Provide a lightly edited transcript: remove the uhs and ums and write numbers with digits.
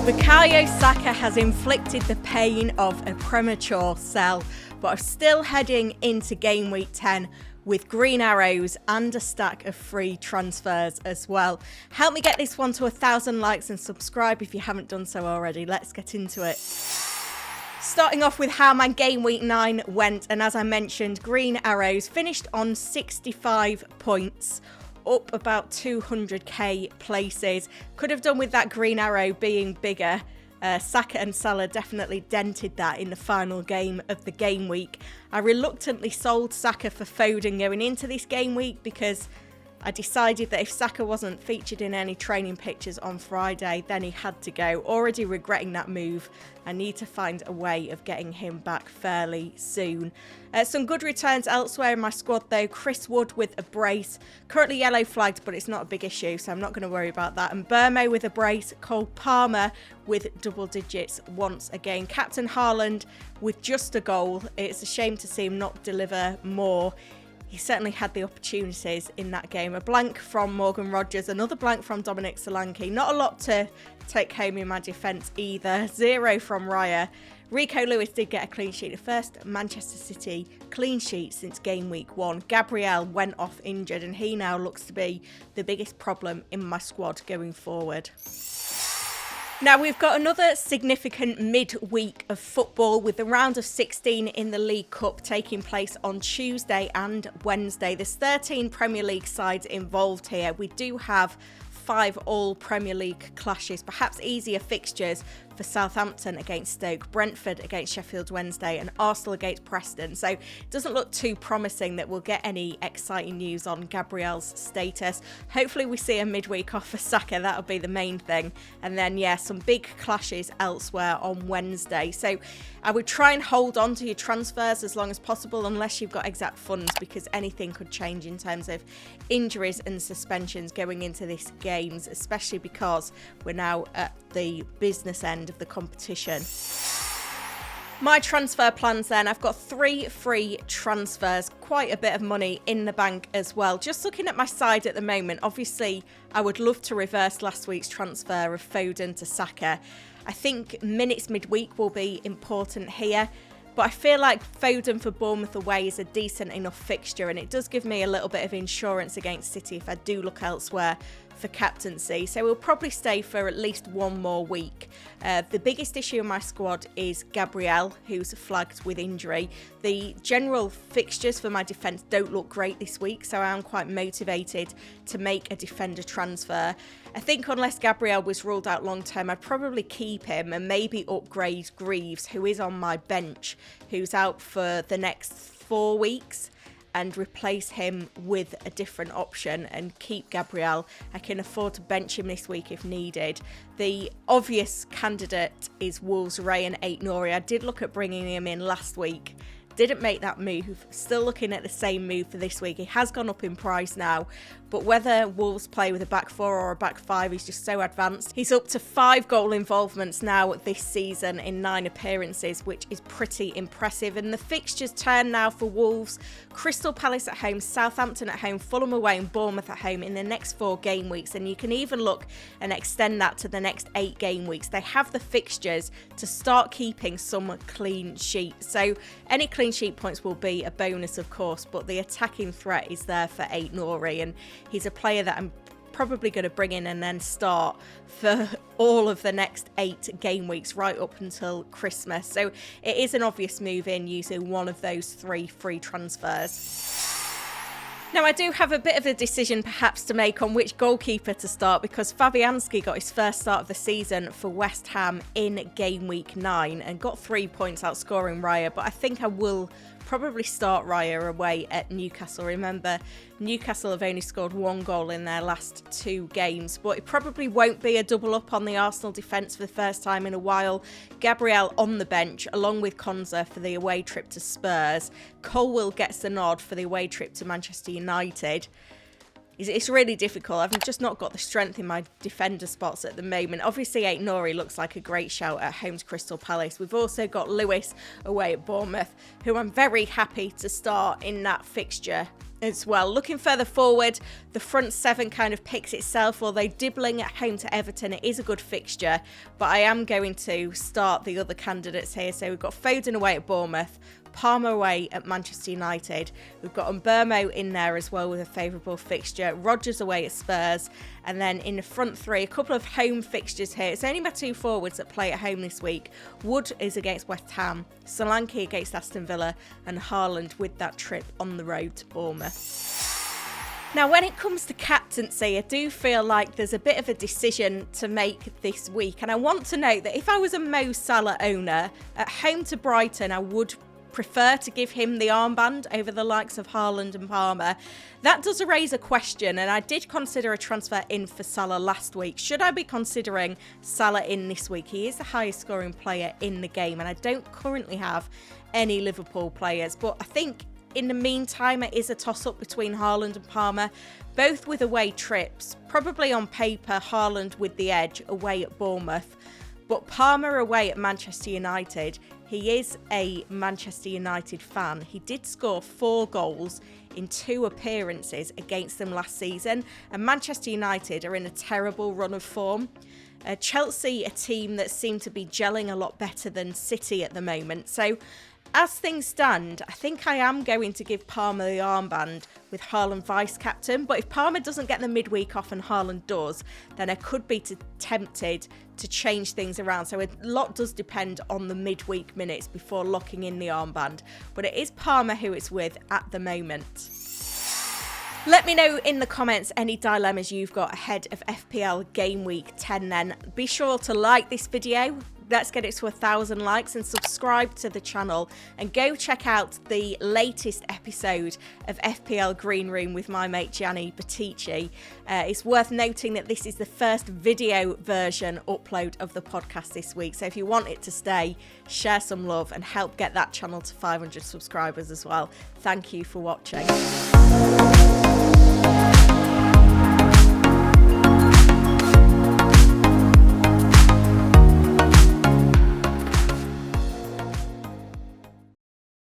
Bukayo Saka has inflicted the pain of a premature sell, but I'm still heading into game week 10 with green arrows and a stack of free transfers as well. Help me get this one to 1,000 likes and subscribe if you haven't done so already. Let's get into it. Starting off with how my game week 9 went, and as I mentioned, green arrows finished on 65 points. Up about 200k places. Could have done with that green arrow being bigger. Saka and Salah definitely dented that in the final game of the game week. I reluctantly sold Saka for Foden going into this game week because I decided that if Saka wasn't featured in any training pictures on Friday, then he had to go. Already regretting that move. I need to find a way of getting him back fairly soon. Some good returns elsewhere in my squad though. Chris Wood with a brace. Currently yellow flagged, but it's not a big issue, so I'm not going to worry about that. And Burmo with a brace. Cole Palmer with double digits once again. Captain Haaland with just a goal. It's a shame to see him not deliver more. He certainly had the opportunities in that game. A blank from Morgan Rogers, another blank from Dominic Solanke. Not a lot to take home in my defence either. 0 from Raya. Rico Lewis did get a clean sheet. The first Manchester City clean sheet since game week 1. Gabriel went off injured and he now looks to be the biggest problem in my squad going forward. Now, we've got another significant midweek of football with the round of 16 in the League Cup taking place on Tuesday and Wednesday. There's 13 Premier League sides involved here. We do have 5 all-Premier League clashes, perhaps easier fixtures for Southampton against Stoke, Brentford against Sheffield Wednesday and Arsenal against Preston. So it doesn't look too promising that we'll get any exciting news on Gabriel's status. Hopefully we see a midweek off for Saka, that'll be the main thing. And then, yeah, some big clashes elsewhere on Wednesday. So I would try and hold on to your transfers as long as possible unless you've got exact funds, because anything could change in terms of injuries and suspensions going into this games, especially because we're now at the business end of the competition. My transfer plans then, I've got 3 free transfers, quite a bit of money in the bank as well. Just looking at my side at the moment, obviously I would love to reverse last week's transfer of Foden to Saka. I think minutes midweek will be important here, but I feel like Foden for Bournemouth away is a decent enough fixture, and it does give me a little bit of insurance against City if I do look elsewhere for captaincy. So we'll probably stay for at least one more week. The biggest issue in my squad is Gabriel, who's flagged with injury. The general fixtures for my defence don't look great this week, so I am quite motivated to make a defender transfer. I think unless Gabriel was ruled out long term, I'd probably keep him and maybe upgrade Greaves, who is on my bench, who's out for the next 4 weeks, and replace him with a different option and keep Gabriel. I can afford to bench him this week if needed. The obvious candidate is Wolves' Ray Aït-Nouri. I did look at bringing him in last week. Didn't make that move. Still looking at the same move for this week. He has gone up in price now, but whether Wolves play with a back 4 or a back 5 is just so advanced. He's up to 5 goal involvements now this season in 9 appearances, which is pretty impressive. And the fixtures turn now for Wolves. Crystal Palace at home, Southampton at home, Fulham away and Bournemouth at home in the next 4 game weeks. And you can even look and extend that to the next 8 game weeks. They have the fixtures to start keeping some clean sheets. So any clean sheet points will be a bonus, of course, but the attacking threat is there for Aït-Nouri, and he's a player that I'm probably going to bring in and then start for all of the next 8 game weeks right up until Christmas. So it is an obvious move in using one of those 3 free transfers. Now, I do have a bit of a decision perhaps to make on which goalkeeper to start, because Fabianski got his first start of the season for West Ham in game week 9 and got 3 points outscoring Raya, but I think I will probably start Raya away at Newcastle. Remember, Newcastle have only scored 1 goal in their last 2 games, but it probably won't be a double up on the Arsenal defence for the first time in a while. Gabriel on the bench, along with Konza for the away trip to Spurs. Colwill gets the nod for the away trip to Manchester United. It's really difficult. I've just not got the strength in my defender spots at the moment. Obviously, Aït-Nouri looks like a great shout at home to Crystal Palace. We've also got Lewis away at Bournemouth, who I'm very happy to start in that fixture as well. Looking further forward, the front seven kind of picks itself, although dibbling at home to Everton, it is a good fixture, but I am going to start the other candidates here. So we've got Foden away at Bournemouth, Palmer away at Manchester United. We've got Mbermo in there as well with a favourable fixture. Rodgers away at Spurs. And then in the front three, a couple of home fixtures here. It's only my two forwards that play at home this week. Wood is against West Ham, Solanke against Aston Villa, and Haaland with that trip on the road to Bournemouth. Now, when it comes to captaincy, I do feel like there's a bit of a decision to make this week. And I want to note that if I was a Mo Salah owner, at home to Brighton, I would prefer to give him the armband over the likes of Haaland and Palmer. That does raise a question, and I did consider a transfer in for Salah last week. Should I be considering Salah in this week? He is the highest scoring player in the game, and I don't currently have any Liverpool players, but I think in the meantime it is a toss-up between Haaland and Palmer, both with away trips. Probably on paper, Haaland with the edge away at Bournemouth, but Palmer away at Manchester United. He is a Manchester United fan. He did score 4 goals in 2 appearances against them last season, and Manchester United are in a terrible run of form. Chelsea, a team that seem to be gelling a lot better than City at the moment. So as things stand, I think I am going to give Palmer the armband with Haaland vice-captain. But if Palmer doesn't get the midweek off and Haaland does, then I could be tempted to change things around. So a lot does depend on the midweek minutes before locking in the armband. But it is Palmer who it's with at the moment. Let me know in the comments any dilemmas you've got ahead of FPL Gameweek 10 then. Be sure to like this video. Let's get it to 1,000 likes and subscribe to the channel, and go check out the latest episode of FPL Green Room with my mate Gianni Battici. It's worth noting that this is the first video version upload of the podcast this week. So if you want it to stay, share some love and help get that channel to 500 subscribers as well. Thank you for watching.